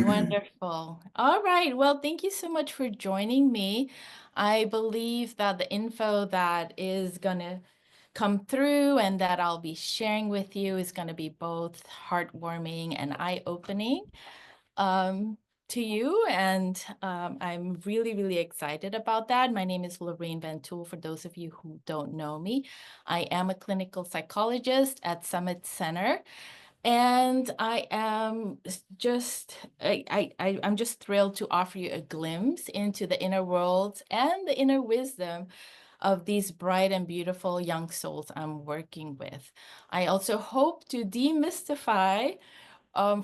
Wonderful. All right. Well, thank you so much for joining me. I believe that the info that is going to come through and that I'll be sharing with you is going to be both heartwarming and eye-opening um, to you. And I'm really, really excited about that. My name is Loraine Van Tuyl. For those of you who don't know me, I am a clinical psychologist at Summit Center. And I am just I'm just thrilled to offer you a glimpse into the inner world and the inner wisdom of these bright and beautiful young souls I'm working with. I also hope to demystify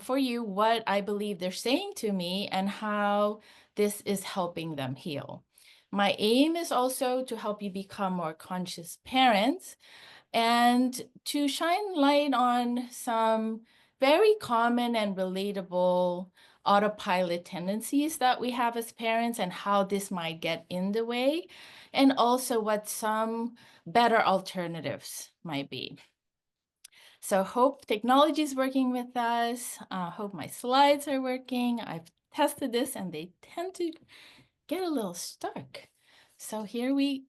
for you what I believe they're saying to me and how this is helping them heal. My aim is also to help you become more conscious parents and to shine light on some very common and relatable autopilot tendencies that we have as parents and how this might get in the way, and also what some better alternatives might be. So hope technology is working with us. Hope my slides are working. I've tested this and they tend to get a little stuck. So here we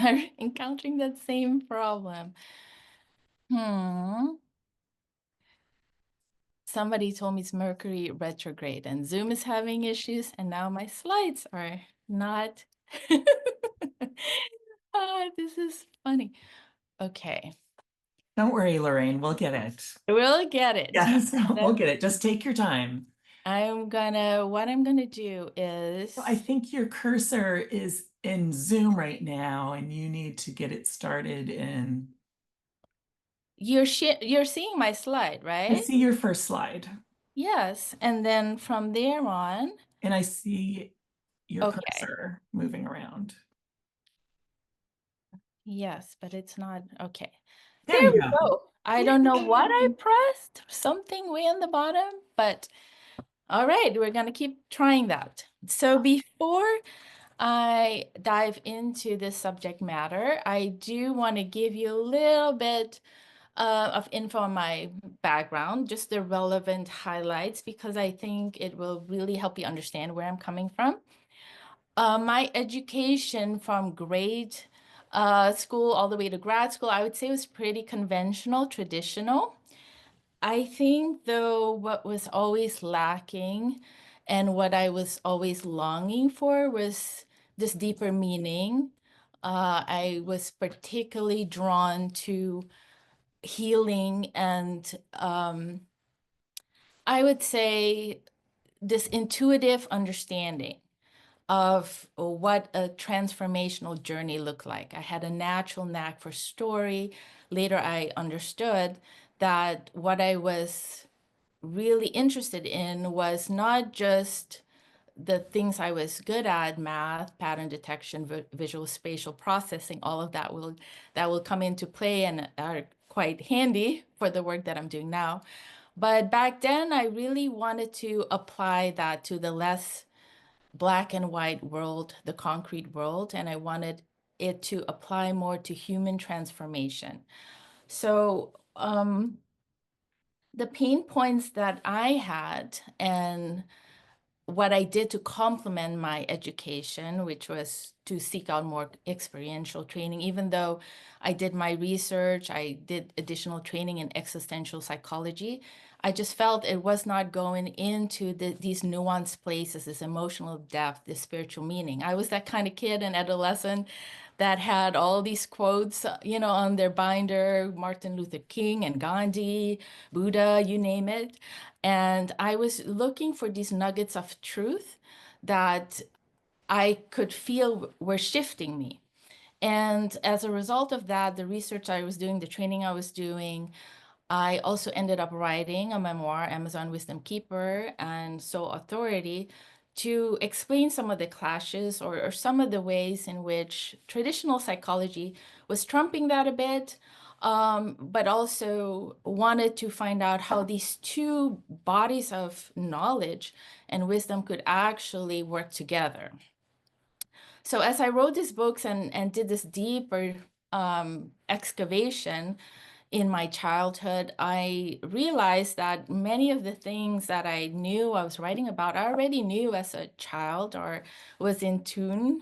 are encountering that same problem. Somebody told me it's Mercury retrograde and Zoom is having issues, and now my slides are not. This is funny. Okay, Don't worry, Lorraine, we'll get it. we'll get it. Yes, we'll That get it. Just take your time. what I'm gonna do I is think your cursor is in Zoom right now, and you need to get it started in. you're seeing my slide, I right? see your first slide, Yes, and then from there on, and I see your okay. cursor moving around. Yes, but it's not okay. There There you we go. go. I don't know what I pressed, something way on the bottom, but all right, we're gonna keep trying that. So before I dive into this subject matter, I do want to give you a little bit of info on my background, just the relevant highlights, because I think it will really help you understand where I'm coming from. My education from grade school all the way to grad school, I would say was pretty conventional, traditional. I think, though, what was always lacking and what I was always longing for was this deeper meaning. I was particularly drawn to healing and I would say this intuitive understanding of what a transformational journey looked like. I had a natural knack for story. Later, I understood that what I was really interested in was not just the things I was good at, math, pattern detection, visual spatial processing, all of that will come into play and are quite handy for the work that I'm doing now. But back then, I really wanted to apply that to the less black and white world, the concrete world, and I wanted it to apply more to human transformation. So, the pain points that I had and what I did to complement my education, which was to seek out more experiential training, even though I did my research, I did additional training in existential psychology. I just felt it was not going into these nuanced places, this emotional depth, this spiritual meaning. I was that kind of kid and adolescent that had all these quotes, on their binder, Martin Luther King and Gandhi, Buddha, you name it. And I was looking for these nuggets of truth that I could feel were shifting me. And as a result of that, the research I was doing, the training I was doing, I also ended up writing a memoir, Amazon Wisdom Keeper and Soul Authority, to explain some of the clashes or some of the ways in which traditional psychology was trumping that a bit, but also wanted to find out how these two bodies of knowledge and wisdom could actually work together. So as I wrote these books and did this deeper excavation, in my childhood, I realized that many of the things that I knew I was writing about, I already knew as a child or was in tune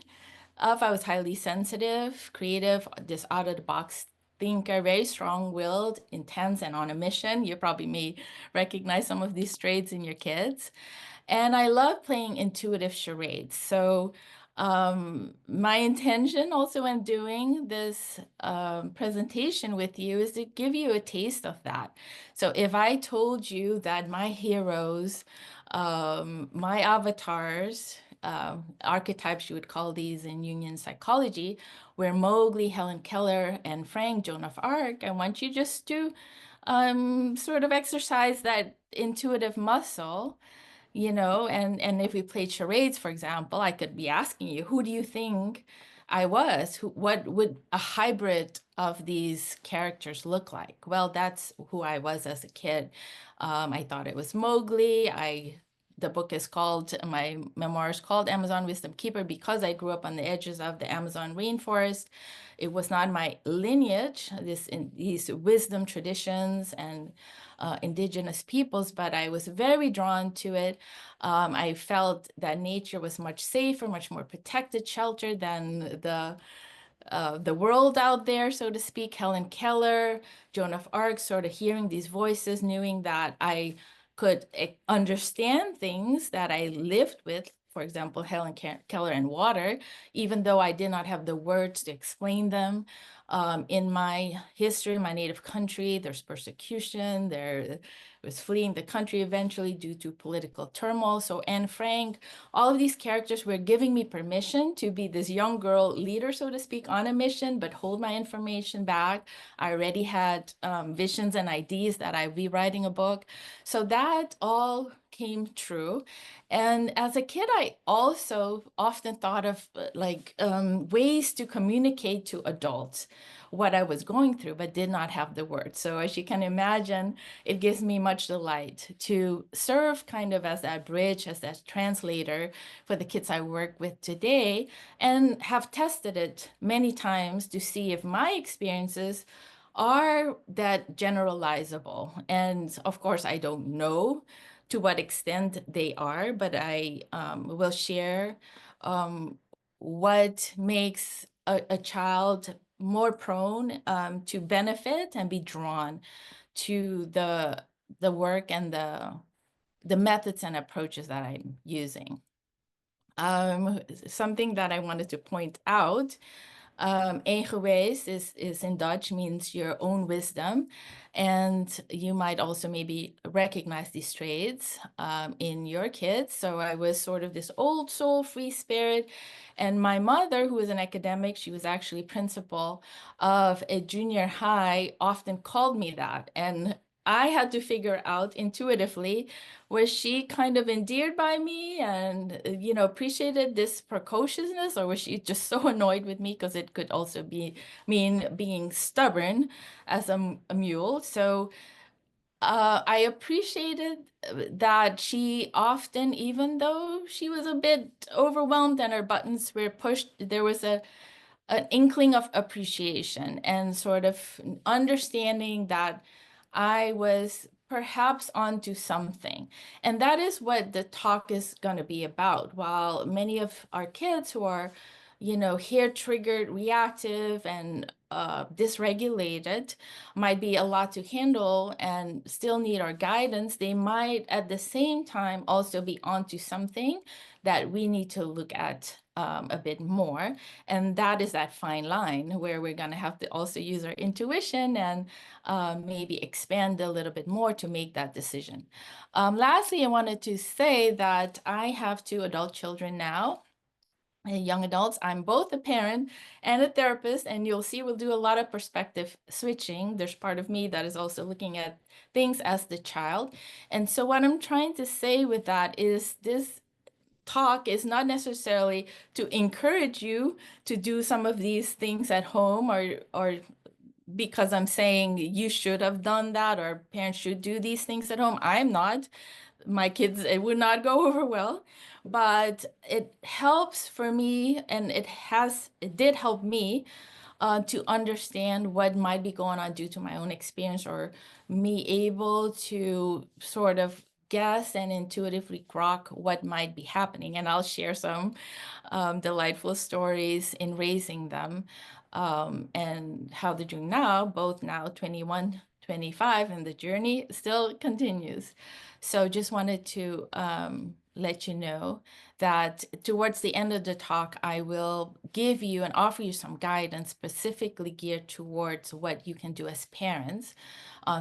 of. I was highly sensitive, creative, this out of the box thinker, very strong-willed, intense, and on a mission. You probably may recognize some of these traits in your kids. And I love playing intuitive charades. So my intention also in doing this presentation with you is to give you a taste of that. So if I told you that my heroes, my avatars, archetypes you would call these in Jungian psychology, were Mowgli, Helen Keller, and Frank, Joan of Arc, I want you just to sort of exercise that intuitive muscle, and if we played charades, for example, I could be asking you, who do you think I was? What would a hybrid of these characters look like? Well, that's who I was as a kid. I thought it was Mowgli. The book is called, my memoir is called Amazon Wisdom Keeper because I grew up on the edges of the Amazon rainforest. It was not my lineage, these wisdom traditions and indigenous peoples, but I was very drawn to it. I felt that nature was much safer, much more protected, sheltered than the world out there, so to speak. Helen Keller, Joan of Arc, sort of hearing these voices, knowing that I could understand things that I lived with. For example, Helen Keller and water, even though I did not have the words to explain them. In my history, my native country, there's persecution, there was fleeing the country eventually due to political turmoil. So Anne Frank, all of these characters were giving me permission to be this young girl leader, so to speak, on a mission, but hold my information back. I already had visions and ideas that I'd be writing a book. So that all came true. And as a kid, I also often thought of ways to communicate to adults what I was going through, but did not have the words. So as you can imagine, it gives me much delight to serve kind of as that bridge, as that translator for the kids I work with today, and have tested it many times to see if my experiences are that generalizable. And of course, I don't know to what extent they are, but I will share what makes a child more prone to benefit and be drawn to the work and the methods and approaches that I'm using. Something that I wanted to point out, eigenwijs is in Dutch means your own wisdom. And you might also maybe recognize these traits in your kids. So I was sort of this old soul, free spirit. And my mother, who was an academic, she was actually principal of a junior high, often called me that. And I had to figure out intuitively, was she kind of endeared by me and, appreciated this precociousness, or was she just so annoyed with me because it could also mean being stubborn as a mule? So I appreciated that she often, even though she was a bit overwhelmed and her buttons were pushed, there was an inkling of appreciation and sort of understanding that I was perhaps onto something. And that is what the talk is going to be about. While many of our kids who are, hair triggered, reactive, and dysregulated might be a lot to handle and still need our guidance, they might at the same time also be onto something that we need to look at a bit more. And that is that fine line where we're going to have to also use our intuition and maybe expand a little bit more to make that decision. Lastly, I wanted to say that I have two adult children now, young adults. I'm both a parent and a therapist, and you'll see we'll do a lot of perspective switching. There's part of me that is also looking at things as the child. And so what I'm trying to say with that is this talk is not necessarily to encourage you to do some of these things at home, or because I'm saying you should have done that or parents should do these things at home. I'm not. My kids, it would not go over well, but it helps for me, and it did help me to understand what might be going on due to my own experience, or me able to sort of guess and intuitively grok what might be happening. And I'll share some delightful stories in raising them, and how they're doing now, both now 21, 25, and the journey still continues. So just wanted to let you know that towards the end of the talk, I will give you and offer you some guidance specifically geared towards what you can do as parents.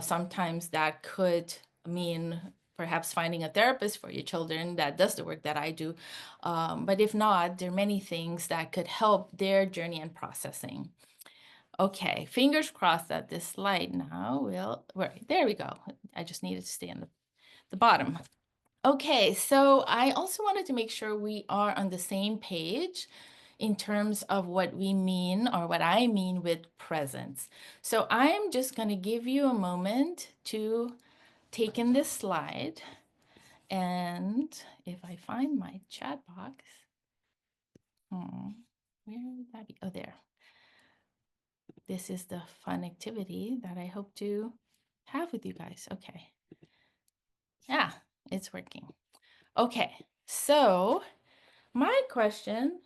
Sometimes that could mean perhaps finding a therapist for your children that does the work that I do. But if not, there are many things that could help their journey and processing. Okay, fingers crossed that this slide now will, right, there we go. I just needed to stay on the bottom. Okay, so I also wanted to make sure we are on the same page in terms of what we mean, or what I mean, with presence. So I'm just going to give you a moment to take in this slide. And if I find my chat box, where would that be? Oh, there. This is the fun activity that I hope to have with you guys. Okay. Yeah, it's working. Okay, so my question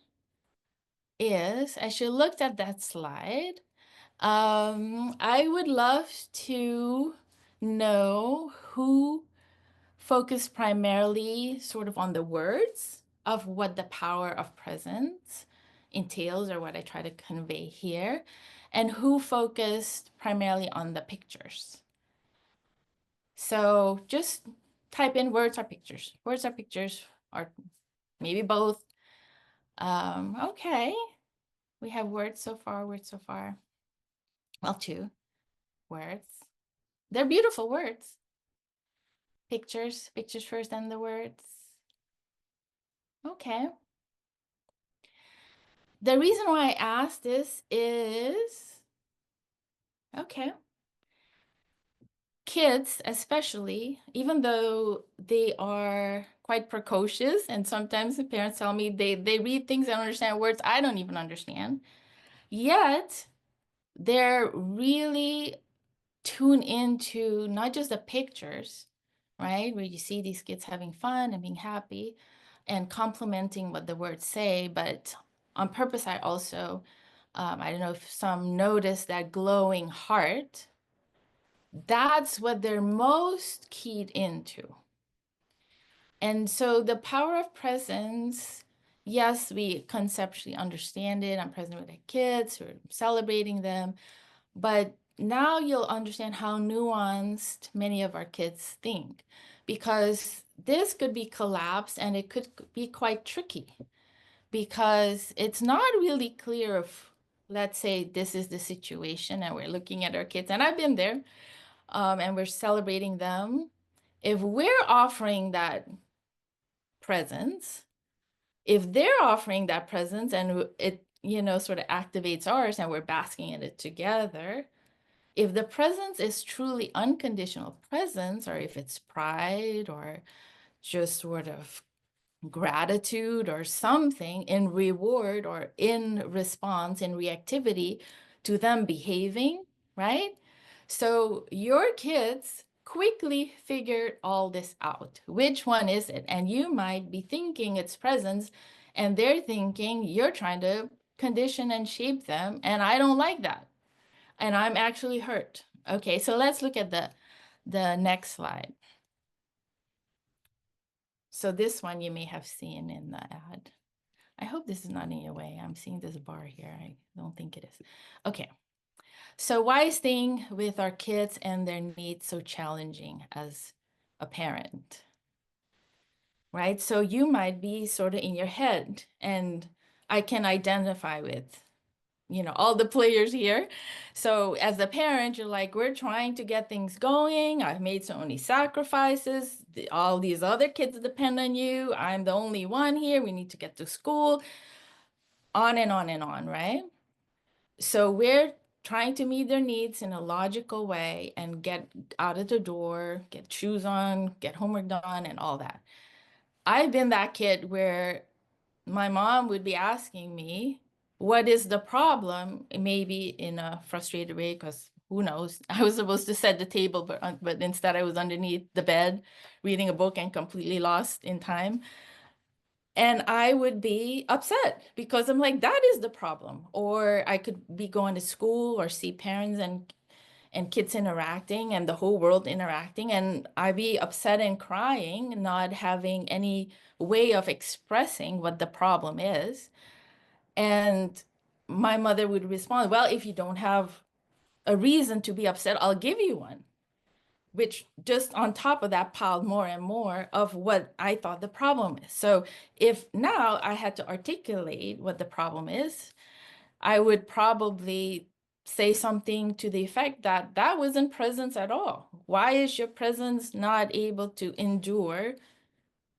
is, as you looked at that slide, I would love to know who focused primarily sort of on the words of what the power of presence entails, or what I try to convey here, and who focused primarily on the pictures. So just type in words or pictures. Words or pictures, or maybe both. Okay, we have words so far, words so far. Well, two words. They're beautiful words. Pictures, pictures first, then the words. Okay. The reason why I asked this is, okay, kids especially, even though they are quite precocious, and sometimes the parents tell me they read things and understand words I don't even understand, yet they're really tuned into not just the pictures, right, where you see these kids having fun and being happy and complimenting what the words say, but on purpose, I also, I don't know if some notice that glowing heart. That's what they're most keyed into. And so the power of presence, yes, we conceptually understand it. I'm present with the kids, we're celebrating them. But now you'll understand how nuanced many of our kids think, because this could be collapsed and it could be quite tricky, because it's not really clear if, let's say, this is the situation and we're looking at our kids, and I've been there, and we're celebrating them. If we're offering that presence, if they're offering that presence, and it, sort of activates ours and we're basking in it together, if the presence is truly unconditional presence, or if it's pride or just sort of gratitude or something in reward or in response, in reactivity to them behaving, right? So your kids quickly figured all this out. Which one is it? And you might be thinking it's presence, and they're thinking you're trying to condition and shape them, and I don't like that. And I'm actually hurt. Okay, so let's look at the next slide. So this one you may have seen in the ad. I hope this is not in your way. I'm seeing this bar here. I don't think it is. Okay. So why is staying with our kids and their needs so challenging as a parent? Right? So you might be sort of in your head, and I can identify with all the players here. So as a parent, you're like, we're trying to get things going. I've made so many sacrifices. All these other kids depend on you. I'm the only one here. We need to get to school, on and on and on, right? So we're trying to meet their needs in a logical way and get out of the door, get shoes on, get homework done, and all that. I've been that kid where my mom would be asking me, what is the problem? Maybe in a frustrated way, because who knows? I was supposed to set the table, but instead I was underneath the bed reading a book and completely lost in time. And I would be upset because I'm like, that is the problem. Or I could be going to school or see parents and kids interacting and the whole world interacting, and I'd be upset and crying, not having any way of expressing what the problem is. And my mother would respond, well, if you don't have a reason to be upset, I'll give you one, which just on top of that piled more and more of what I thought the problem is. So if now I had to articulate what the problem is, I would probably say something to the effect that that wasn't presence at all. Why is your presence not able to endure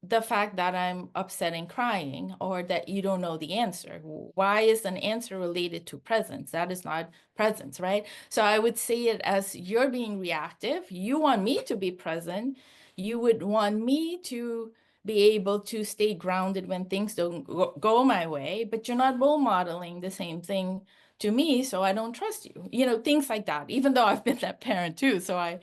the fact that I'm upset and crying, or that you don't know the answer? Why is an answer related to presence? That is not presence, right? So I would see it as you're being reactive. You want me to be present. You would want me to be able to stay grounded when things don't go my way, but you're not role modeling the same thing to me, so I don't trust you. Things like that, even though I've been that parent too. So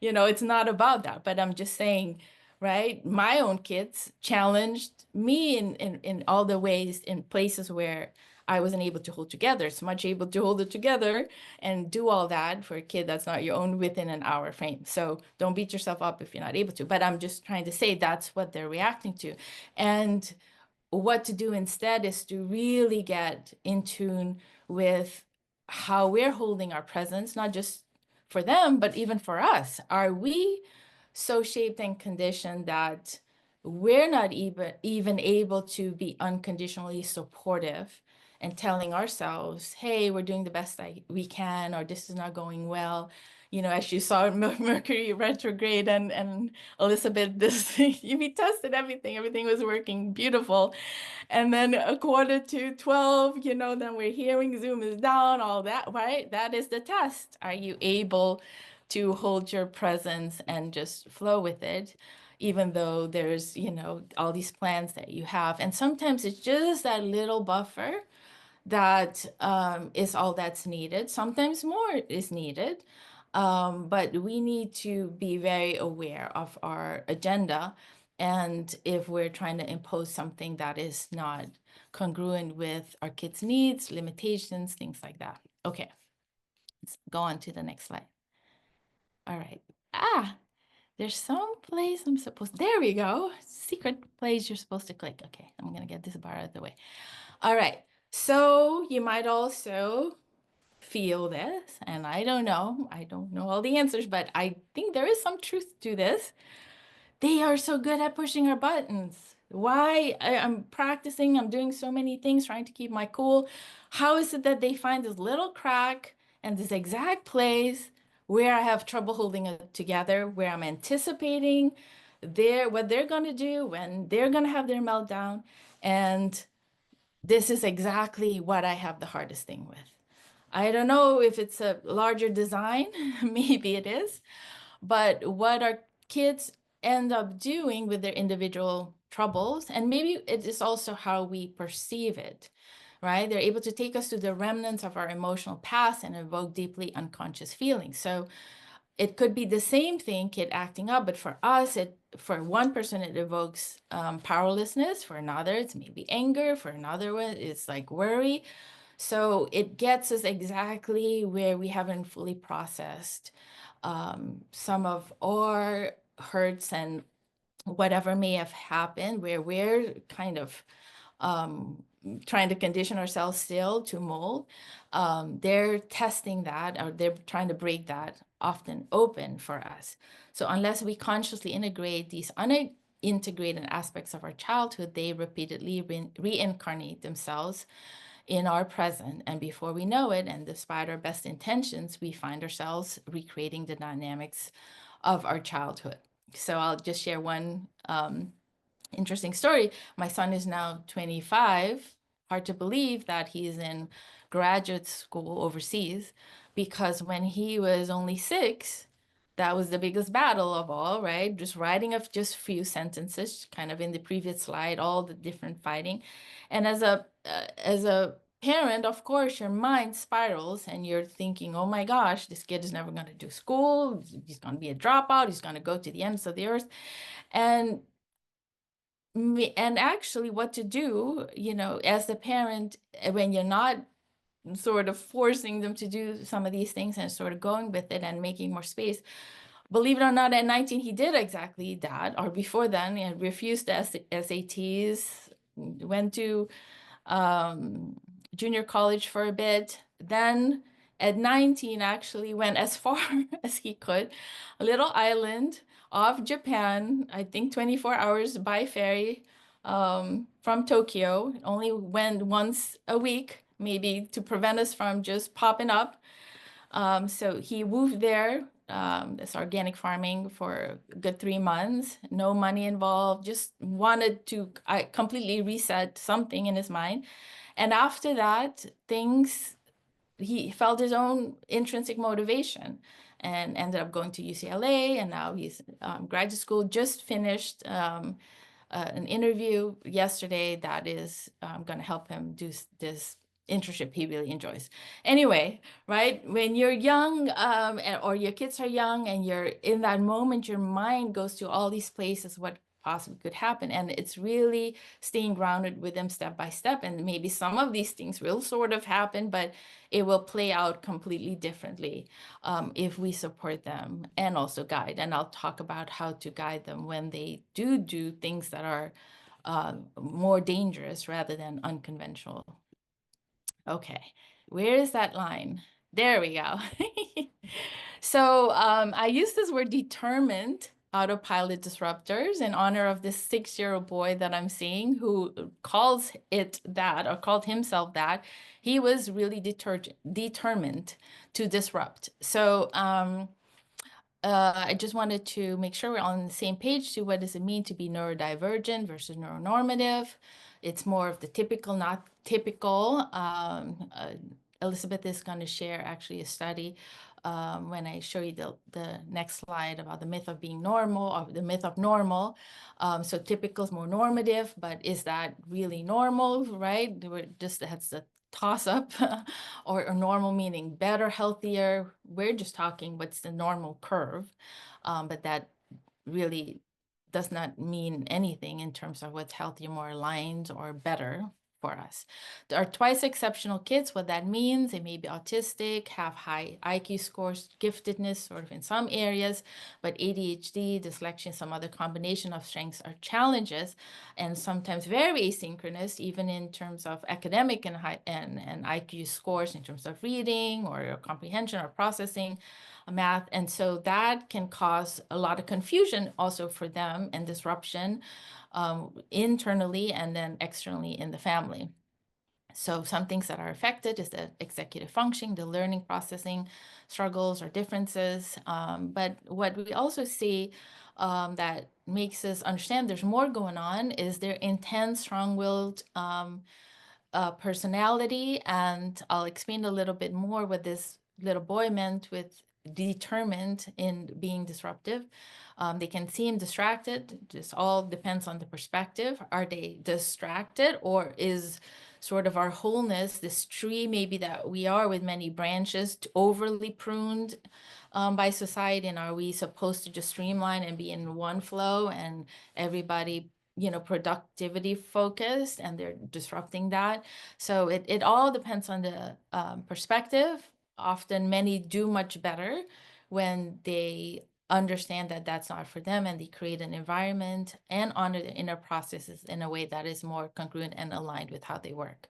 it's not about that, but I'm just saying, right? My own kids challenged me in all the ways, in places where I wasn't able to hold together. It's much able to hold it together and do all that for a kid that's not your own within an hour frame. So don't beat yourself up if you're not able to. But I'm just trying to say that's what they're reacting to. And what to do instead is to really get in tune with how we're holding our presence, not just for them, but even for us. Are we so shaped and conditioned that we're not even able to be unconditionally supportive and telling ourselves, hey, we're doing the best we can, or this is not going well? As you saw Mercury retrograde and Elizabeth, this we tested everything was working beautiful. And then a quarter to 12, then we're hearing Zoom is down, all that, right? That is the test. Are you able to hold your presence and just flow with it, even though there's, all these plans that you have? And sometimes it's just that little buffer that is all that's needed. Sometimes more is needed. But we need to be very aware of our agenda. And if we're trying to impose something that is not congruent with our kids' needs, limitations, things like that. Okay, let's go on to the next slide. All right. There's some place I'm supposed, there we go. Secret place you're supposed to click. Okay, I'm gonna get this bar out of the way. All right, so you might also feel this, and I don't know all the answers, but I think there is some truth to this. They are so good at pushing our buttons. Why? I'm practicing, I'm doing so many things, trying to keep my cool. How is it that they find this little crack and this exact place where I have trouble holding it together, where I'm anticipating what they're gonna do when they're gonna have their meltdown? And this is exactly what I have the hardest thing with. I don't know if it's a larger design, maybe it is, but what our kids end up doing with their individual troubles, and maybe it is also how we perceive it, right? They're able to take us to the remnants of our emotional past and evoke deeply unconscious feelings. So it could be the same thing, kid acting up, but for us, for one person, it evokes powerlessness. For another, it's maybe anger. For another one, it's like worry. So it gets us exactly where we haven't fully processed some of our hurts and whatever may have happened, where we're kind of trying to condition ourselves still to mold. They're testing that, or they're trying to break that often open for us. So unless we consciously integrate these unintegrated aspects of our childhood, they repeatedly reincarnate themselves in our present. And before we know it, and despite our best intentions, we find ourselves recreating the dynamics of our childhood. So I'll just share one interesting story. My son is now 25. Hard to believe that he's in graduate school overseas, because when he was only 6, that was the biggest battle of all, right? Just writing of just few sentences, kind of in the previous slide, all the different fighting. And as a parent, of course, your mind spirals and you're thinking, oh my gosh, this kid is never going to do school. He's going to be a dropout. He's going to go to the ends of the earth. And and actually what to do, as the parent, when you're not sort of forcing them to do some of these things and sort of going with it and making more space. Believe it or not, at 19, he did exactly that, or before then, and refused the SATs, went to junior college for a bit. Then at 19, actually went as far as he could, a little island off Japan, I think 24 hours by ferry from Tokyo. Only went once a week, maybe to prevent us from just popping up. So he moved there, this organic farming for a good 3 months, no money involved, just wanted to completely reset something in his mind. And after that, he felt his own intrinsic motivation and ended up going to UCLA. And now he's graduate school, just finished an interview yesterday that is going to help him do this internship he really enjoys. Anyway, right? When you're young or your kids are young and you're in that moment, your mind goes to all these places, what possibly could happen. And it's really staying grounded with them step by step. And maybe some of these things will sort of happen, but it will play out completely differently if we support them and also guide. And I'll talk about how to guide them when they do things that are more dangerous rather than unconventional. Okay, where is that line? There we go. So I use this word determined autopilot disruptors in honor of this 6-year-old boy that I'm seeing who calls it that or called himself that. He was really determined to disrupt. So I just wanted to make sure we're on the same page to what does it mean to be neurodivergent versus neuronormative. It's more of the typical, not typical. Elizabeth is going to share actually a study when I show you the next slide about the myth of being normal or the myth of normal. So typical is more normative, but is that really normal, right? That's the toss up or normal meaning better, healthier. We're just talking what's the normal curve, but that really does not mean anything in terms of what's healthier, more aligned, or better for us. There are twice exceptional kids. What that means, they may be autistic, have high IQ scores, giftedness sort of in some areas, but ADHD, dyslexia, some other combination of strengths are challenges, and sometimes very asynchronous, even in terms of academic and IQ scores in terms of reading or comprehension or processing math. And so that can cause a lot of confusion also for them and disruption internally and then externally in the family. So some things that are affected is the executive functioning, the learning processing struggles or differences. But what we also see that makes us understand there's more going on is their intense, strong-willed personality. And I'll explain a little bit more what this little boy meant with determined in being disruptive. They can seem distracted. This all depends on the perspective. Are they distracted, or is sort of our wholeness, this tree maybe that we are with many branches, overly pruned by society? And are we supposed to just streamline and be in one flow and everybody productivity focused, and they're disrupting that? So it all depends on the perspective. Often many do much better when they understand that that's not for them, and they create an environment and honor the inner processes in a way that is more congruent and aligned with how they work.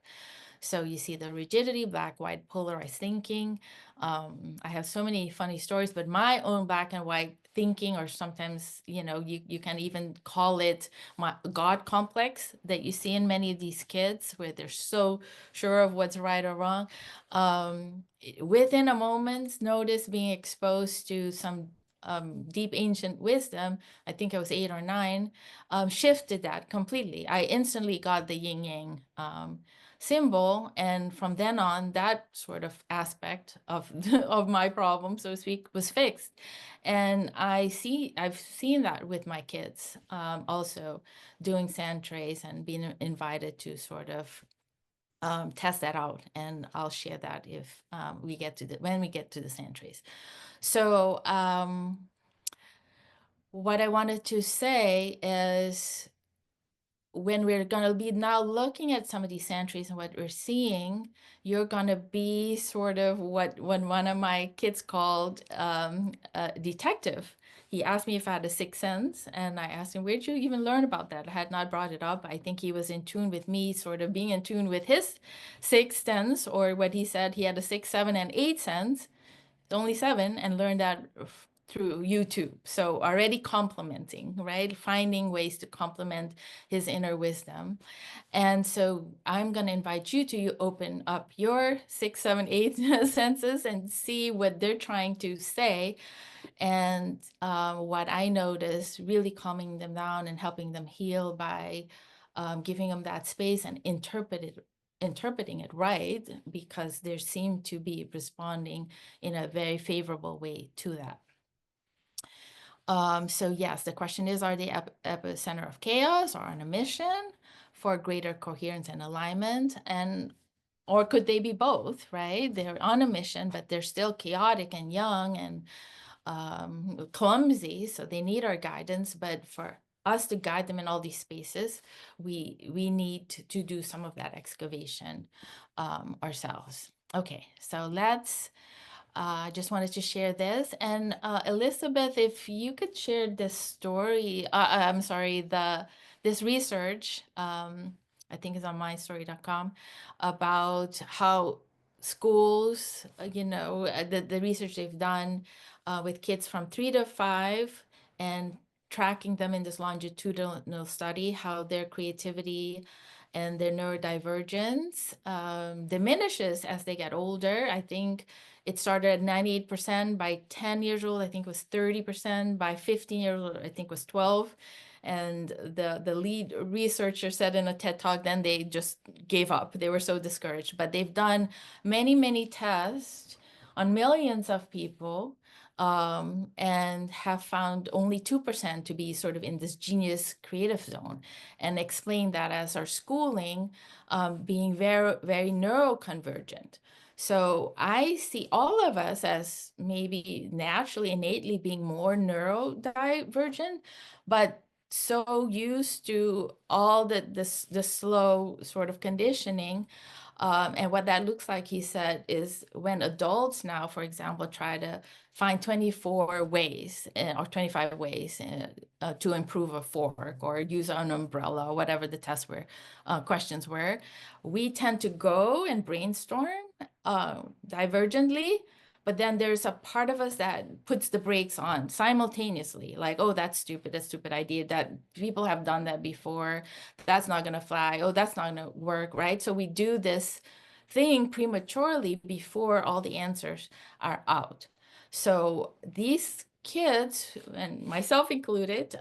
So you see the rigidity, black, white, polarized thinking. I have so many funny stories, but my own black and white thinking, or sometimes, you can even call it my God complex that you see in many of these kids where they're so sure of what's right or wrong. Within a moment's notice, being exposed to some deep ancient wisdom, I think I was 8 or 9, shifted that completely. I instantly got the yin yang symbol, and from then on, that sort of aspect of of my problem, so to speak, was fixed. And I've seen that with my kids, also doing sand trays and being invited to sort of test that out, and I'll share that if we get to when we get to the sand trace. So what I wanted to say is, when we're going to be now looking at some of these entries and what we're seeing, you're going to be sort of what one of my kids called a detective. He asked me if I had a sixth sense, and I asked him, where'd you even learn about that? I had not brought it up. I think he was in tune with me, sort of being in tune with his sixth sense, or what he said, he had a sixth, seven, and eighth sense, only seven, and learned that through YouTube. So already complementing, right? Finding ways to complement his inner wisdom. And so I'm going to invite you to open up your six, seven, eight senses and see what they're trying to say. And what I notice, really calming them down and helping them heal by giving them that space and interpreting it right, because they seem to be responding in a very favorable way to that. So yes, the question is, are they epicenter of chaos or on a mission for greater coherence and alignment? And or could they be both, right? They're on a mission, but they're still chaotic and young and clumsy, so they need our guidance. But for us to guide them in all these spaces, we need to do some of that excavation ourselves. Okay, so let's I just wanted to share this. And Elizabeth, if you could share this story, I'm sorry, this research, I think it's on mystory.com, about how schools, the research they've done with kids from 3 to 5, and tracking them in this longitudinal study, how their creativity and their neurodivergence diminishes as they get older. I think it started at 98% by 10 years old. I think it was 30% by 15 years old. I think it was 12. And the lead researcher said in a TED Talk, then they just gave up. They were so discouraged. But they've done many, many tests on millions of people, and have found only 2% to be sort of in this genius creative zone, and explain that as our schooling being very, very neuroconvergent. So I see all of us as maybe naturally, innately being more neurodivergent, but so used to all the slow sort of conditioning. And what that looks like, he said, is when adults now, for example, try to find 24 ways or 25 ways to improve a fork, or use an umbrella, or whatever the tests were, questions were, we tend to go and brainstorm divergently. But then there's a part of us that puts the brakes on simultaneously, like, oh, that's stupid, that's a stupid idea, that people have done that before, that's not going to fly, oh, that's not going to work, right? So we do this thing prematurely before all the answers are out. So these kids, and myself included,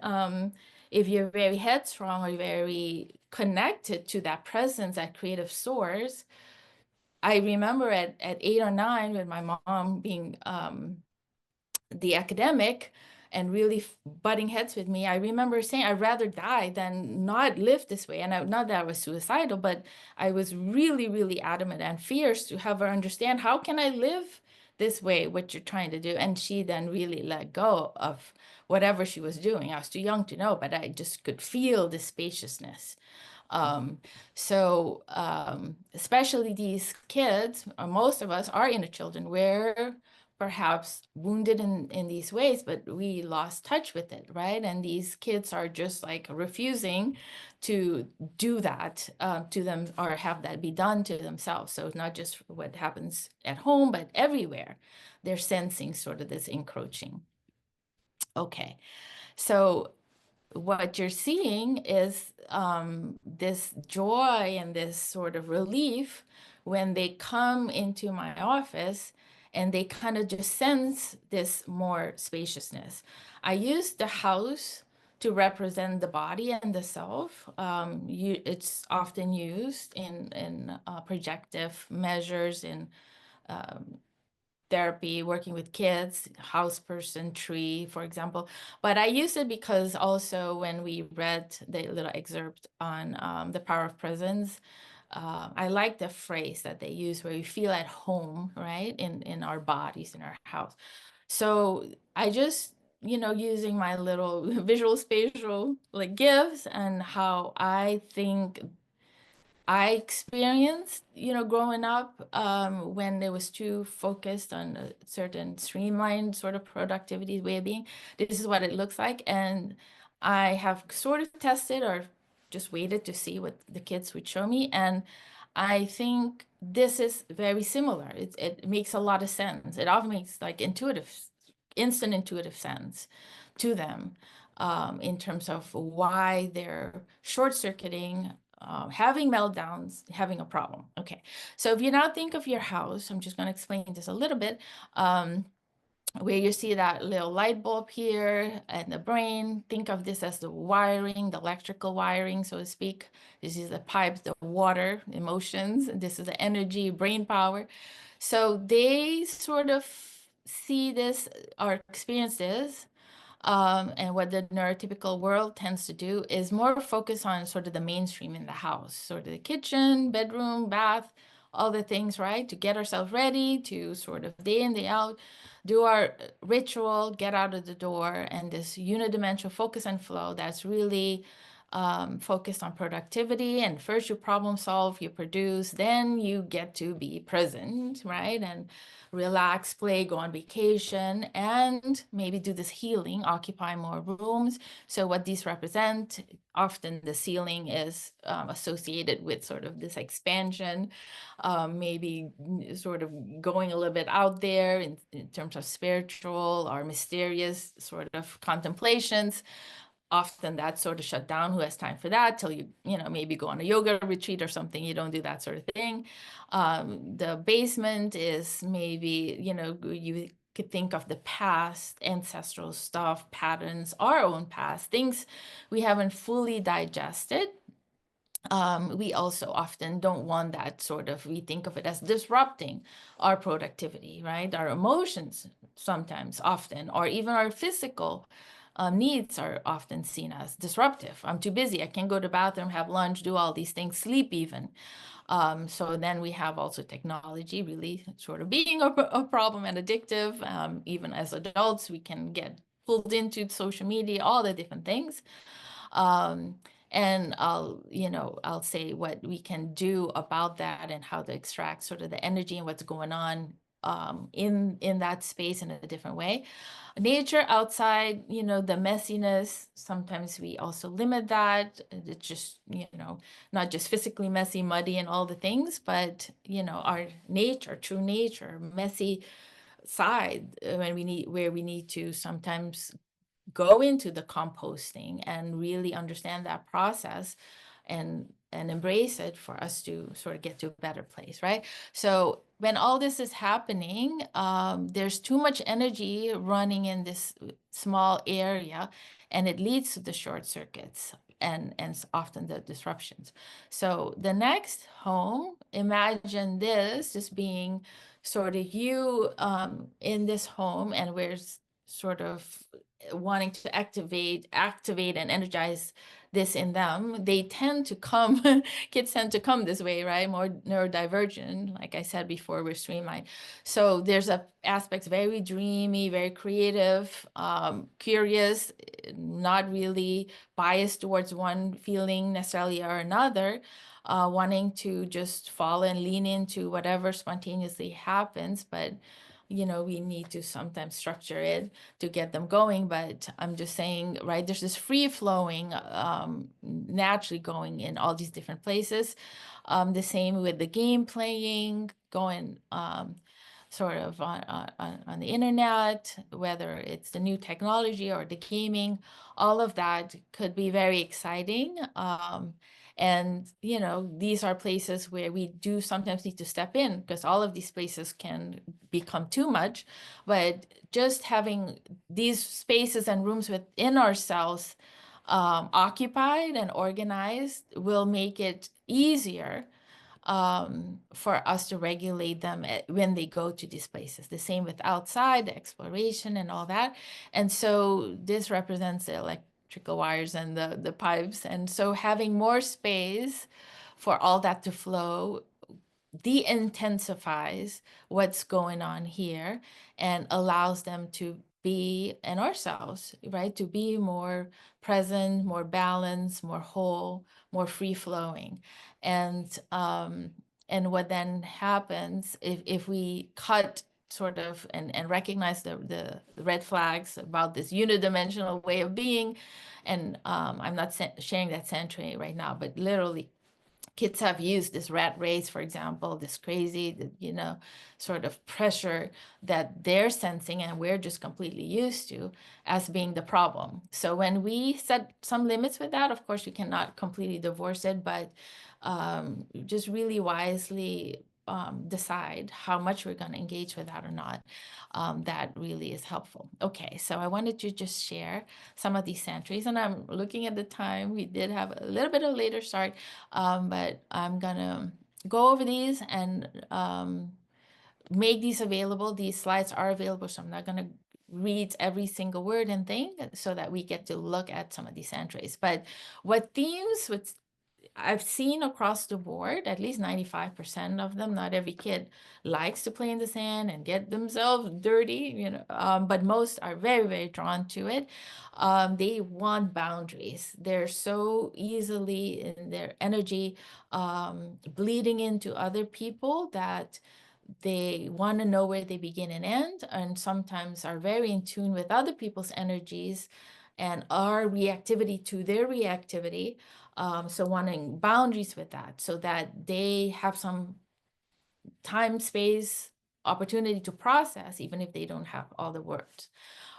if you're very headstrong or very connected to that presence, that creative source, I remember at 8 or 9, with my mom being the academic and really butting heads with me, I remember saying, I'd rather die than not live this way. And not that I was suicidal, but I was really, really adamant and fierce to have her understand, how can I live this way, what you're trying to do? And she then really let go of whatever she was doing. I was too young to know, but I just could feel the spaciousness. Especially these kids, most of us are inner children, we're perhaps wounded in these ways, but we lost touch with it, right? And these kids are just like refusing to do that to them, or have that be done to themselves. So it's not just what happens at home, but everywhere. They're sensing sort of this encroaching. Okay, so what you're seeing is this joy and this sort of relief when they come into my office, and they kind of just sense this more spaciousness. I use the house to represent the body and the self. It's often used in projective measures, in therapy, working with kids, house person, tree, for example. But I use it because also when we read the little excerpt on the power of presence, I like the phrase that they use where we feel at home, right, in our bodies, in our house. So I just, using my little visual spatial like gifts and how I think I experienced, growing up, when it was too focused on a certain streamlined sort of productivity way of being. This is what it looks like. And I have sort of tested or just waited to see what the kids would show me. And I think this is very similar. It makes a lot of sense. It often makes like instant intuitive sense to them, in terms of why they're short circuiting, having meltdowns, having a problem. Okay, so if you now think of your house, I'm just going to explain this a little bit. Where you see that little light bulb here and the brain, think of this as the wiring, the electrical wiring, so to speak. This is the pipes, the water, emotions. This is the energy, brain power. So they sort of see this or experience this, and what the neurotypical world tends to do is more focus on sort of the mainstream in the house, sort of the kitchen, bedroom, bath, all the things, right? To get ourselves ready to sort of day in, day out, do our ritual, get out of the door, and this unidimensional focus and flow that's really focused on productivity. And first you problem solve, you produce, then you get to be present, right? And relax, play, go on vacation, and maybe do this healing, occupy more rooms. So what these represent, often the ceiling is associated with sort of this expansion, maybe sort of going a little bit out there in terms of spiritual or mysterious sort of contemplations. Often that's sort of shut down. Who has time for that till maybe go on a yoga retreat or something? You don't do that sort of thing. The basement is maybe, you could think of the past, ancestral stuff, patterns, our own past, things we haven't fully digested. We also often don't want that sort of, we think of it as disrupting our productivity, right? Our emotions sometimes, often, or even our physical needs are often seen as disruptive. I'm too busy. I can't go to the bathroom, have lunch, do all these things, sleep even. So then we have also technology really sort of being a problem and addictive. Even as adults, we can get pulled into social media, all the different things. Um, and I'll say what we can do about that and how to extract sort of the energy and what's going on in that space in a different way. Nature outside, the messiness, sometimes we also limit that. It's just, not just physically messy, muddy, and all the things, but, our nature, true nature, messy side, where we need to sometimes go into the composting and really understand that process and embrace it for us to sort of get to a better place, right? So when all this is happening, there's too much energy running in this small area, and it leads to the short circuits and often the disruptions. So the next home, imagine this just being sort of you in this home, and we're sort of wanting to activate and energize this in them. They tend to come, kids tend to come this way, right? More neurodivergent, like I said before, we're streamlined. So there's a aspects very dreamy, very creative, curious, not really biased towards one feeling necessarily or another, wanting to just follow and lean into whatever spontaneously happens. But we need to sometimes structure it to get them going. But I'm just saying, right, there's this free flowing, naturally going in all these different places. The same with the game playing, going sort of on the internet, whether it's the new technology or the gaming, all of that could be very exciting. And, these are places where we do sometimes need to step in, because all of these places can become too much. But just having these spaces and rooms within ourselves occupied and organized will make it easier for us to regulate them when they go to these places. The same with outside, the exploration and all that. And so this represents the electrical wires and the pipes. And so having more space for all that to flow de-intensifies what's going on here and allows them to be and ourselves, right? To be more present, more balanced, more whole, more free flowing. And what then happens if we cut sort of and recognize the red flags about this unidimensional way of being. And I'm not sharing that century right now, but literally kids have used this rat race, for example, this crazy, sort of pressure that they're sensing and we're just completely used to as being the problem. So when we set some limits with that, of course, we cannot completely divorce it, but just really wisely decide how much we're going to engage with that or not. That really is helpful. Okay, so I wanted to just share some of these entries, and I'm looking at the time. We did have a little bit of later start, but I'm gonna go over these and make these available. These slides are available, so I'm not gonna read every single word and thing so that we get to look at some of these entries. But what themes, which I've seen across the board, at least 95% of them, not every kid likes to play in the sand and get themselves dirty, but most are very, very drawn to it. They want boundaries. They're so easily in their energy bleeding into other people that they want to know where they begin and end, and sometimes are very in tune with other people's energies and our reactivity to their reactivity. So wanting boundaries with that so that they have some time, space, opportunity to process, even if they don't have all the words.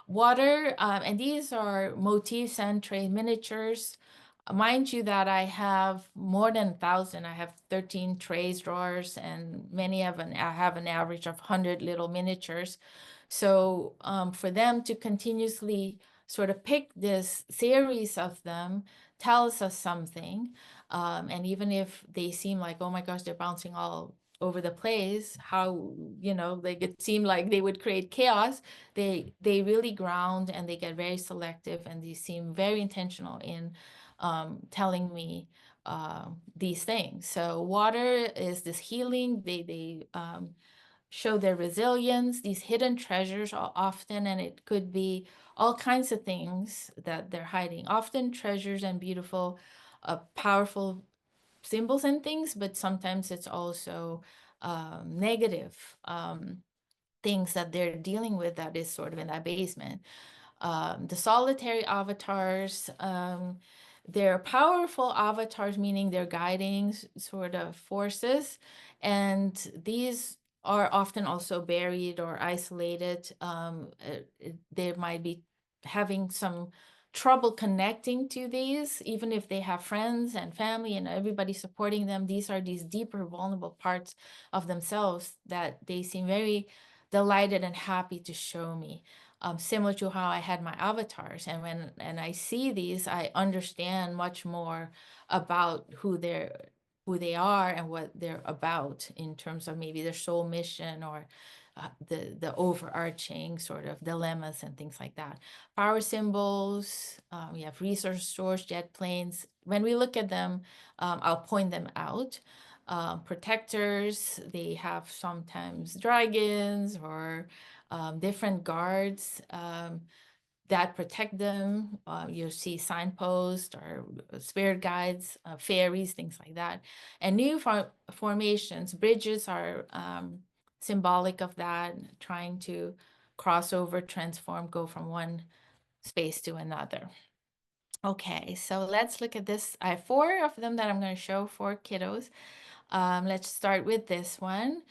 Water, and these are motifs and tray miniatures. Mind you that I have more than 1,000. I have 13 trays, drawers, and I have an average of 100 little miniatures. So for them to continuously sort of pick this series of them tells us something. And even if they seem like, oh my gosh, they're bouncing all over the place, how, like it seemed like they would create chaos, they really ground and they get very selective and they seem very intentional in telling me these things. So water is this healing. They show their resilience, these hidden treasures are often, and it could be all kinds of things that they're hiding, often treasures and beautiful, powerful symbols and things, but sometimes it's also negative things that they're dealing with that is sort of in that basement. The solitary avatars, they're powerful avatars, meaning they're guiding sort of forces. And these are often also buried or isolated. They might be having some trouble connecting to these, even if they have friends and family and everybody supporting them. These are these deeper, vulnerable parts of themselves that they seem very delighted and happy to show me. Similar to how I had my avatars. And when I see these, I understand much more about who they are and what they're about in terms of maybe their soul mission or the overarching sort of dilemmas and things like that. Power symbols, we have resource stores, jet planes. When we look at them, I'll point them out. Protectors, they have sometimes dragons or different guards that protect them. You'll see signposts or spirit guides, fairies, things like that. And new formations, bridges are symbolic of that, trying to cross over, transform, go from one space to another. Okay, so let's look at this. I have 4 of them that I'm going to show for kiddos. Let's start with this one.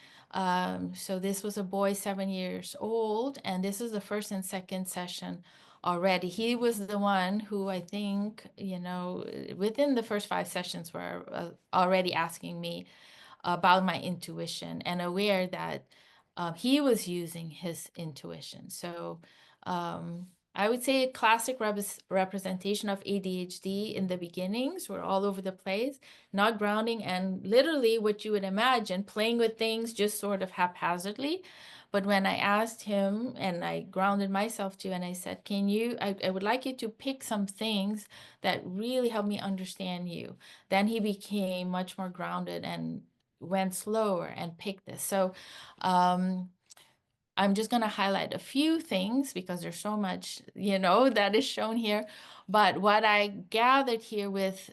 So this was a boy 7 years old, and this is the first and second session already. He was the one who I think, within the first 5 sessions were already asking me about my intuition and aware that he was using his intuition. So I would say a classic representation of ADHD in the beginnings. We're all over the place, not grounding, and literally what you would imagine, playing with things just sort of haphazardly. But when I asked him and I grounded myself too, and I said, I would like you to pick some things that really help me understand you. Then he became much more grounded and went slower and picked this. So, um, I'm just going to highlight a few things because there's so much, that is shown here. But what I gathered here with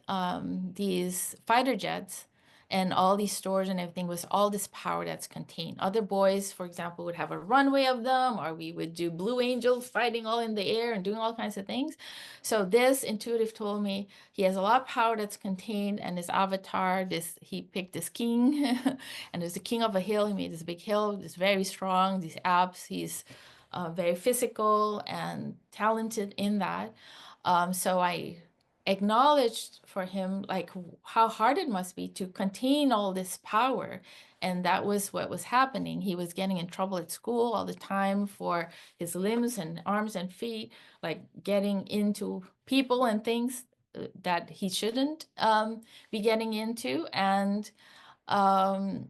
these fighter jets and all these stores and everything was all this power that's contained. Other boys, for example, would have a runway of them, or we would do Blue Angels fighting all in the air and doing all kinds of things. So this intuitive told me he has a lot of power that's contained, and his avatar, he picked this king, and there's the king of a hill. He made this big hill. He's very strong. These abs. He's very physical and talented in that. So I acknowledged for him like how hard it must be to contain all this power. And that was what was happening. He was getting in trouble at school all the time for his limbs and arms and feet, like getting into people and things that he shouldn't be getting into. And um,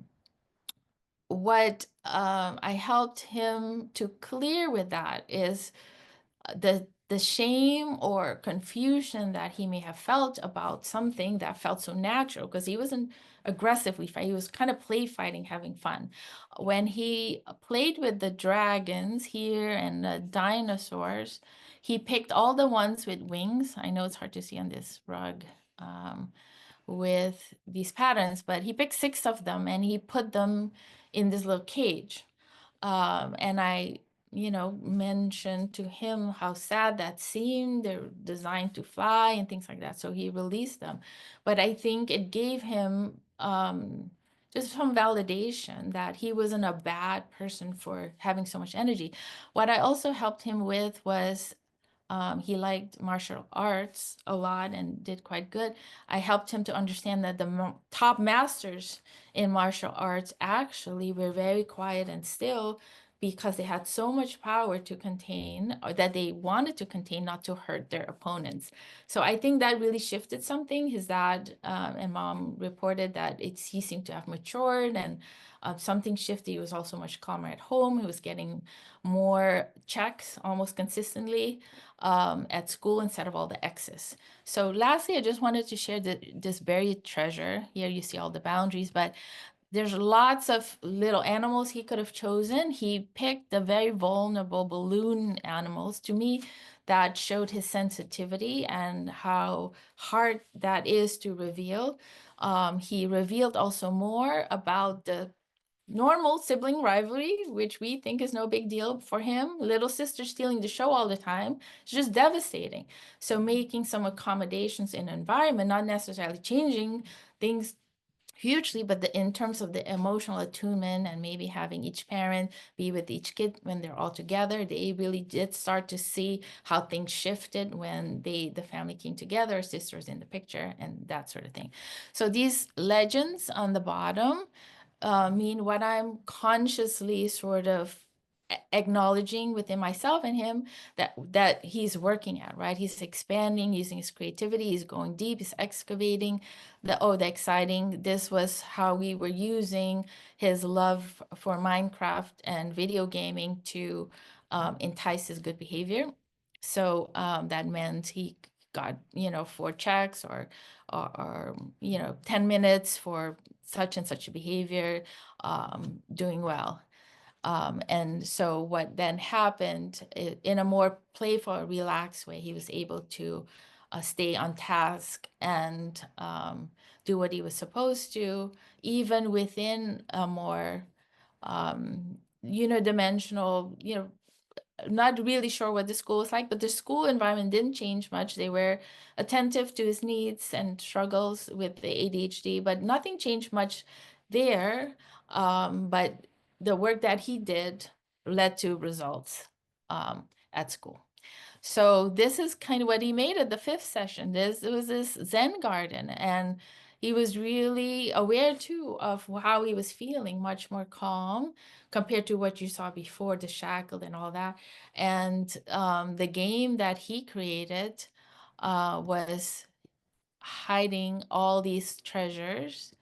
what I helped him to clear with that is the shame or confusion that he may have felt about something that felt so natural, because he wasn't aggressively fighting, he was kind of play fighting, having fun. When he played with the dragons here and the dinosaurs, he picked all the ones with wings. I know it's hard to see on this rug. Um, with these patterns, but he picked 6 of them and he put them in this little cage. And I, mentioned to him how sad that seemed. They're designed to fly and things like that. So he released them. But I think it gave him just some validation that he wasn't a bad person for having so much energy. What I also helped him with was he liked martial arts a lot and did quite good. I helped him to understand that the top masters in martial arts actually were very quiet and still because they had so much power to contain, or that they wanted to contain, not to hurt their opponents. So I think that really shifted something. His dad and mom reported that he seemed to have matured, and something shifted. He was also much calmer at home. He was getting more checks almost consistently at school instead of all the X's. So lastly, I just wanted to share this buried treasure. Here you see all the boundaries, but there's lots of little animals he could have chosen. He picked the very vulnerable balloon animals. To me, that showed his sensitivity and how hard that is to reveal. He revealed also more about the normal sibling rivalry, which we think is no big deal for him. Little sister stealing the show all the time. It's just devastating. So making some accommodations in environment, not necessarily changing things hugely, but in terms of the emotional attunement and maybe having each parent be with each kid when they're all together, they really did start to see how things shifted when the family came together, sisters in the picture, and that sort of thing. So these legends on the bottom mean what I'm consciously sort of acknowledging within myself and him that he's working at, right? He's expanding using his creativity, he's going deep, he's excavating the exciting. This was how we were using his love for Minecraft and video gaming to entice his good behavior. So that meant he got 4 checks or 10 minutes for such and such a behavior, doing well. And so what then happened in a more playful, relaxed way, he was able to stay on task and do what he was supposed to, even within a more unidimensional, not really sure what the school was like, but the school environment didn't change much. They were attentive to his needs and struggles with the ADHD, but nothing changed much there. But the work that he did led to results at school. So this is kind of what he made at the 5th session. It was this Zen garden, and he was really aware too of how he was feeling, much more calm compared to what you saw before, the shackled and all that. And the game that he created was hiding all these treasures.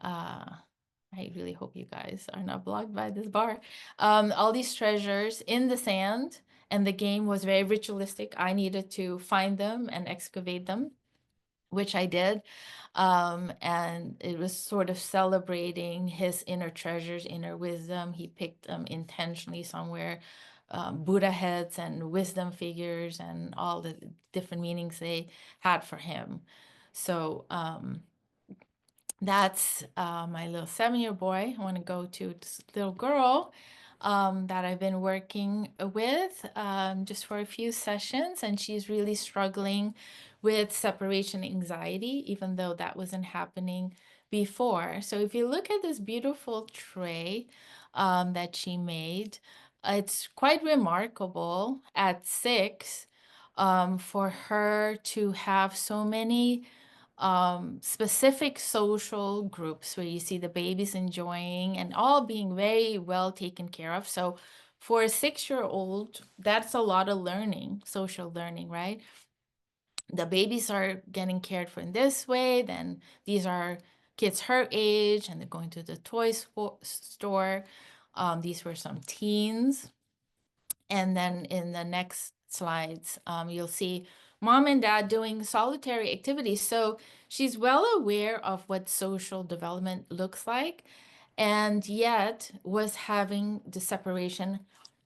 Uh, I really hope you guys are not blocked by this bar. All these treasures in the sand, and the game was very ritualistic. I needed to find them and excavate them, which I did. And it was sort of celebrating his inner treasures, inner wisdom. He picked them intentionally somewhere, Buddha heads and wisdom figures and all the different meanings they had for him. So, that's my little 7-year boy. I want to go to this little girl that I've been working with just for a few sessions, and she's really struggling with separation anxiety, even though that wasn't happening before. So if you look at this beautiful tray that she made, it's quite remarkable at 6 for her to have so many specific social groups where you see the babies enjoying and all being very well taken care of. So for a 6-year-old, that's a lot of learning, social learning, right? The babies are getting cared for in this way, then these are kids her age and they're going to the store. These were some teens. And then in the next slides, you'll see mom and dad doing solitary activities. So she's well aware of what social development looks like, and yet was having the separation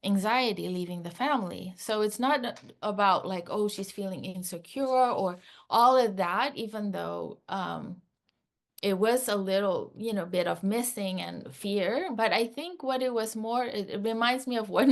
anxiety leaving the family. So it's not about like, oh, she's feeling insecure or all of that, even though it was a little, bit of missing and fear. But I think what it was more, it reminds me of what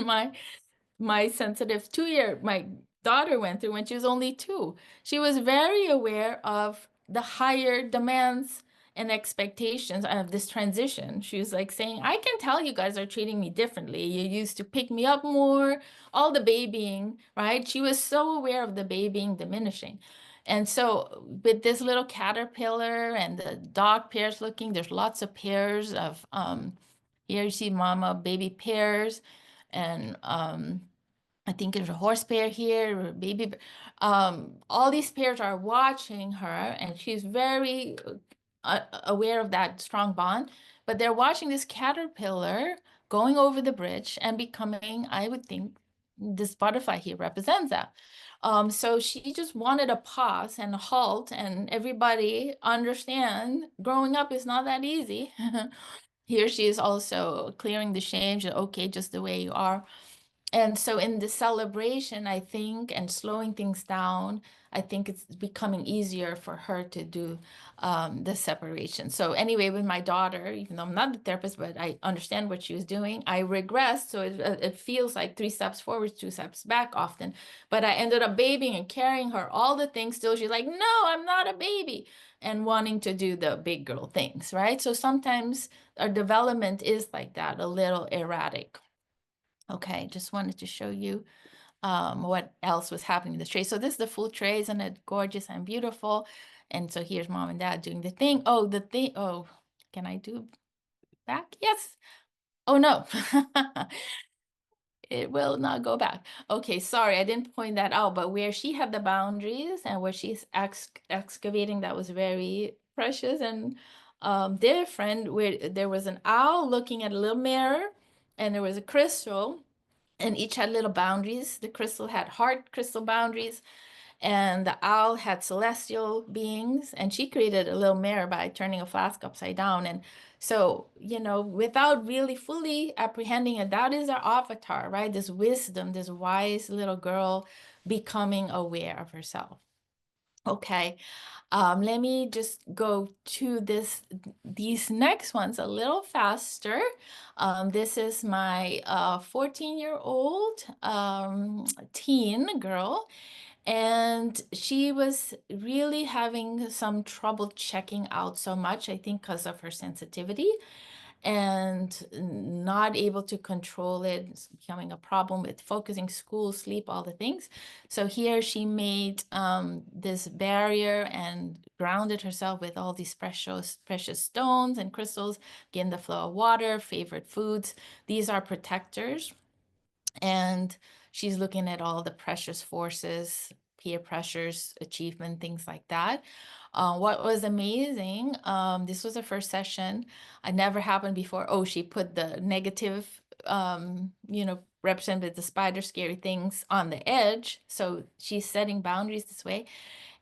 my sensitive 2-year my daughter went through when she was only 2. She was very aware of the higher demands and expectations of this transition. She was like saying, I can tell you guys are treating me differently. You used to pick me up more, all the babying, right? She was so aware of the babying diminishing. And so with this little caterpillar and the dog pairs looking, there's lots of pairs of here you see mama baby pairs, and I think there's a horse pair here, or a baby. All these pairs are watching her, and she's very aware of that strong bond. But they're watching this caterpillar going over the bridge and becoming, I would think, this butterfly here represents that. So she just wanted a pause and a halt, and everybody understand growing up is not that easy. Here she is also clearing the shame. She's okay, just the way you are. And so in the celebration, I think, and slowing things down, I think it's becoming easier for her to do the separation. So anyway, with my daughter, even though I'm not the therapist, but I understand what she was doing, I regressed. So it feels like 3 steps forward, 2 steps back often. But I ended up babying and carrying her, all the things. Still, she's like, no, I'm not a baby. And wanting to do the big girl things, right? So sometimes our development is like that, a little erratic. Okay, just wanted to show you what else was happening in this tray. So this is the full tray, isn't it gorgeous and beautiful? And so here's mom and dad doing the thing. Oh, the thing. Oh, can I do back? Yes. Oh, no. It will not go back. Okay, sorry, I didn't point that out, but where she had the boundaries and where she's excavating, that was very precious and different, where there was an owl looking at a little mirror and there was a crystal, and each had little boundaries. The crystal had heart crystal boundaries, and the owl had celestial beings. And she created a little mirror by turning a flask upside down. And so, without really fully apprehending it, that is our avatar, right? This wisdom, this wise little girl becoming aware of herself. Okay, let me just go to these next ones a little faster. This is my 14-year-old teen girl, and she was really having some trouble checking out so much, I think, because of her sensitivity and not able to control it. It's becoming a problem with focusing, school, sleep, all the things. So here she made this barrier and grounded herself with all these precious stones and crystals, again, the flow of water, favorite foods. These are protectors. And she's looking at all the precious forces peer pressures, achievement, things like that. What was amazing, this was the first session. It never happened before. Oh, she put the negative, represented the spider scary things on the edge. So she's setting boundaries this way.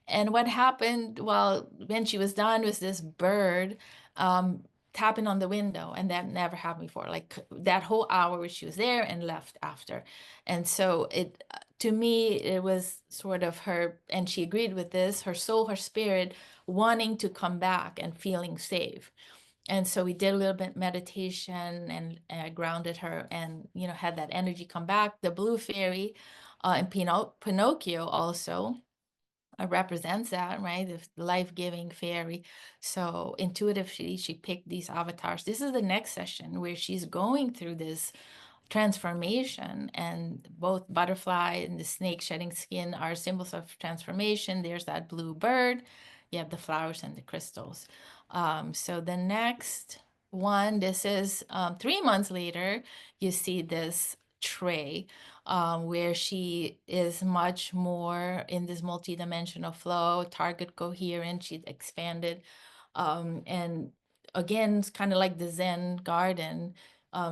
And what happened, well, when she was done, was this bird um, tapping on the window, and that never happened before. Like that whole hour where she was there and left after. And so it, to me, it was sort of her, and she agreed with this, her soul, her spirit wanting to come back and feeling safe. And so we did a little bit meditation, and I grounded her, and had that energy come back. The blue fairy and Pinocchio also represents that, right? The life-giving fairy. So intuitively, she picked these avatars. This is the next session where she's going through this transformation, and both butterfly and the snake shedding skin are symbols of transformation. There's that blue bird. You have the flowers and the crystals. So the next one, this is 3 months later, you see this tray where she is much more in this multidimensional flow, target coherent, she's expanded. And again, it's kind of like the Zen garden,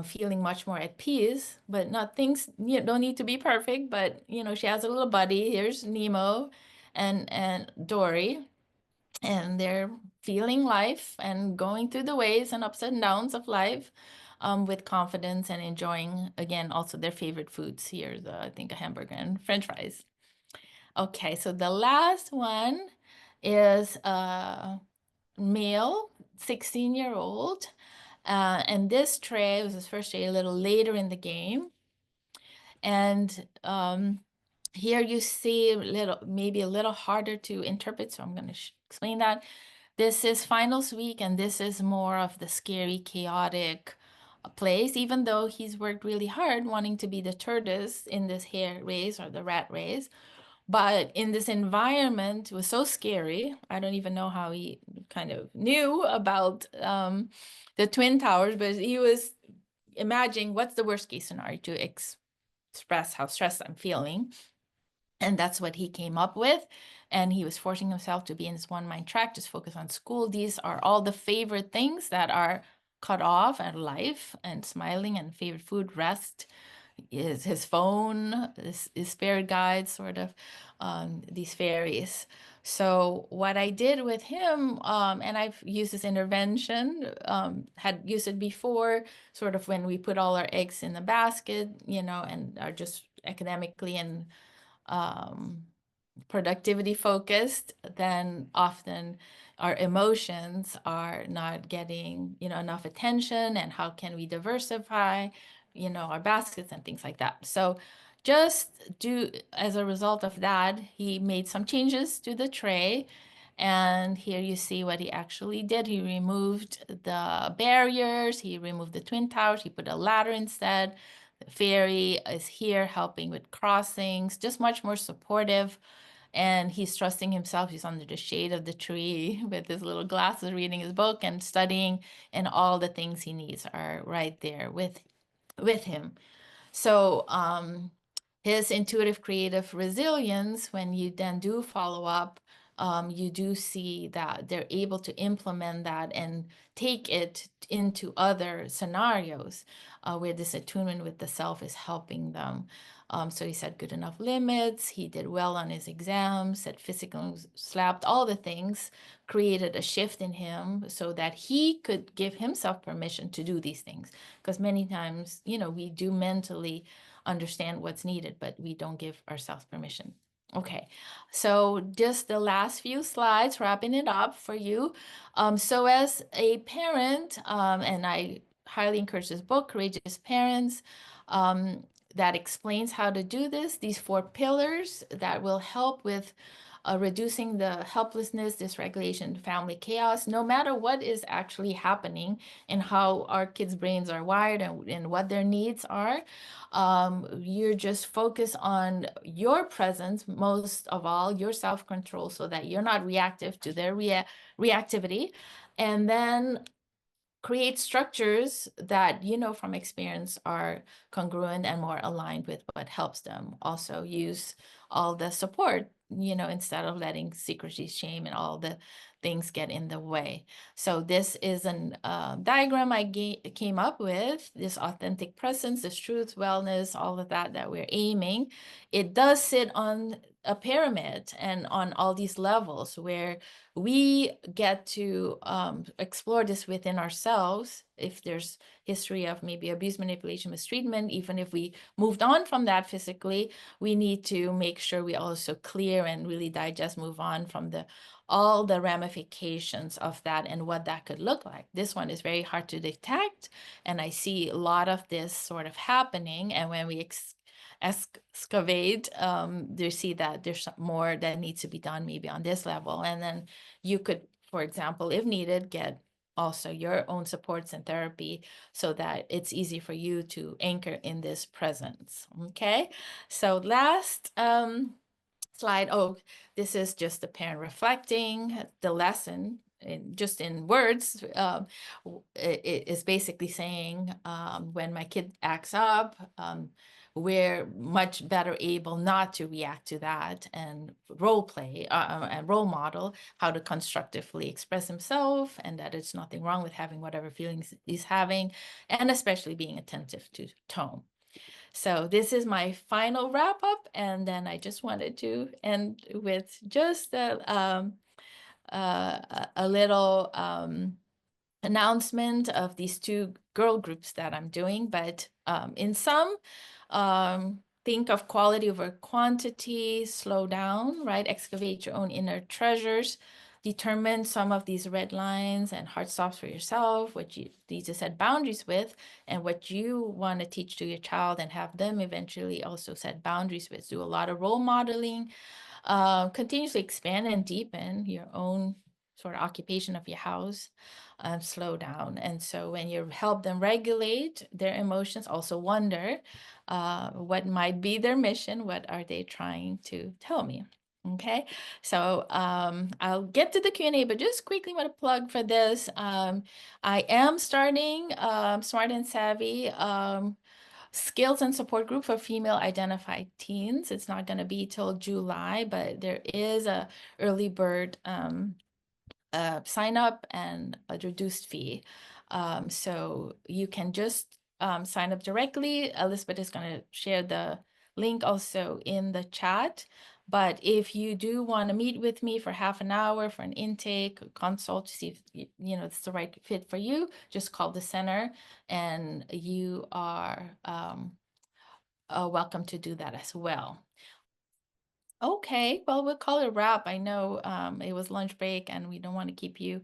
feeling much more at peace, but not things, don't need to be perfect, but she has a little buddy. Here's Nemo and Dory, and they're feeling life and going through the waves and ups and downs of life with confidence, and enjoying, again, also their favorite foods. Here's, I think, a hamburger and French fries. Okay, so the last one is a male, 16-year-old. And this tray was his first tray a little later in the game. And here you see maybe a little harder to interpret, so I'm going to explain that. This is finals week, and this is more of the scary, chaotic place, even though he's worked really hard wanting to be the tortoise in this hare race or the rat race. But in this environment, it was so scary. I don't even know how he kind of knew about the Twin Towers, but he was imagining what's the worst case scenario to express how stressed I'm feeling. And that's what he came up with. And he was forcing himself to be in this one mind track, just focus on school. These are all the favorite things that are cut off at life, and smiling, and favorite food, rest, is his phone, his spirit guides, sort of, these fairies. So what I did with him, and I've used this intervention, had used it before, sort of when we put all our eggs in the basket, and are just academically and productivity focused, then often our emotions are not getting, enough attention, and how can we diversify, our baskets and things like that. So just as a result of that, he made some changes to the tray. And here you see what he actually did. He removed the barriers, he removed the Twin Towers, he put a ladder instead. The fairy is here helping with crossings, just much more supportive. And he's trusting himself. He's under the shade of the tree with his little glasses, reading his book and studying, and all the things he needs are right there with him. So his intuitive creative resilience, when you then do follow up, you do see that they're able to implement that and take it into other scenarios where this attunement with the self is helping them. So he set good enough limits, he did well on his exams, set physical, slapped, all the things, created a shift in him so that he could give himself permission to do these things. Because many times, we do mentally understand what's needed, but we don't give ourselves permission. Okay, so just the last few slides, wrapping it up for you. So as a parent, and I highly encourage this book, Courageous Parents, that explains how to do this, these 4 pillars that will help with reducing the helplessness, dysregulation, family chaos, no matter what is actually happening and how our kids' brains are wired, and what their needs are. You're just focused on your presence, most of all, your self-control, so that you're not reactive to their reactivity. And then create structures that, from experience are congruent and more aligned with what helps them. Also use all the support, instead of letting secrecy, shame, and all the things get in the way. So this is an diagram I came up with, this authentic presence, this truth, wellness, all of that we're aiming. It does sit on a pyramid and on all these levels where we get to explore this within ourselves. If there's history of maybe abuse, manipulation, mistreatment, even if we moved on from that physically, we need to make sure we also clear and really digest, move on from all the ramifications of that and what that could look like. This one is very hard to detect, and I see a lot of this sort of happening. And when we excavate, you see that there's more that needs to be done maybe on this level. And then you could, for example, if needed, get also your own supports and therapy so that it's easy for you to anchor in this presence. Okay, so last slide. Oh, this is just the parent reflecting the lesson just in words. It is basically saying, when my kid acts up, we're much better able not to react to that and role play and role model how to constructively express himself, and that it's nothing wrong with having whatever feelings he's having, and especially being attentive to tone. So this is my final wrap up, and then I just wanted to end with just a little announcement of these two girl groups that I'm doing. But in some, think of quality over quantity, slow down, right? Excavate your own inner treasures, determine some of these red lines and hard stops for yourself, what you need to set boundaries with, and what you want to teach to your child and have them eventually also set boundaries with. Do a lot of role modeling, continuously expand and deepen your own sort of occupation of your house, slow down. And so when you help them regulate their emotions, also wonder what might be their mission, what are they trying to tell me? Okay, so I'll get to the Q&A, but just quickly want to plug for this. I am starting Smart and Savvy skills and support group for female identified teens. It's not going to be till July, but there is a early bird sign up and a reduced fee. So you can just sign up directly. Elizabeth is going to share the link also in the chat. But if you do want to meet with me for half an hour for an intake consult to see if it's the right fit for you, just call the center, and you are welcome to do that as well. Okay, well, we'll call it a wrap. I know it was lunch break and we don't want to keep you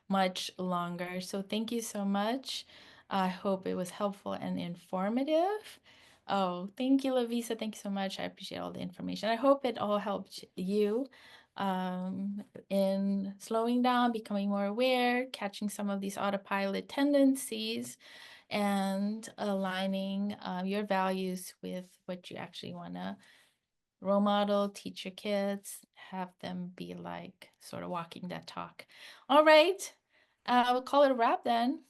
much longer. So thank you so much. I hope it was helpful and informative. Oh, thank you, Lavisa. Thank you so much. I appreciate all the information. I hope it all helped you in slowing down, becoming more aware, catching some of these autopilot tendencies, and aligning your values with what you actually want to role model, teach your kids, have them be like sort of walking that talk. All right, we'll call it a wrap then.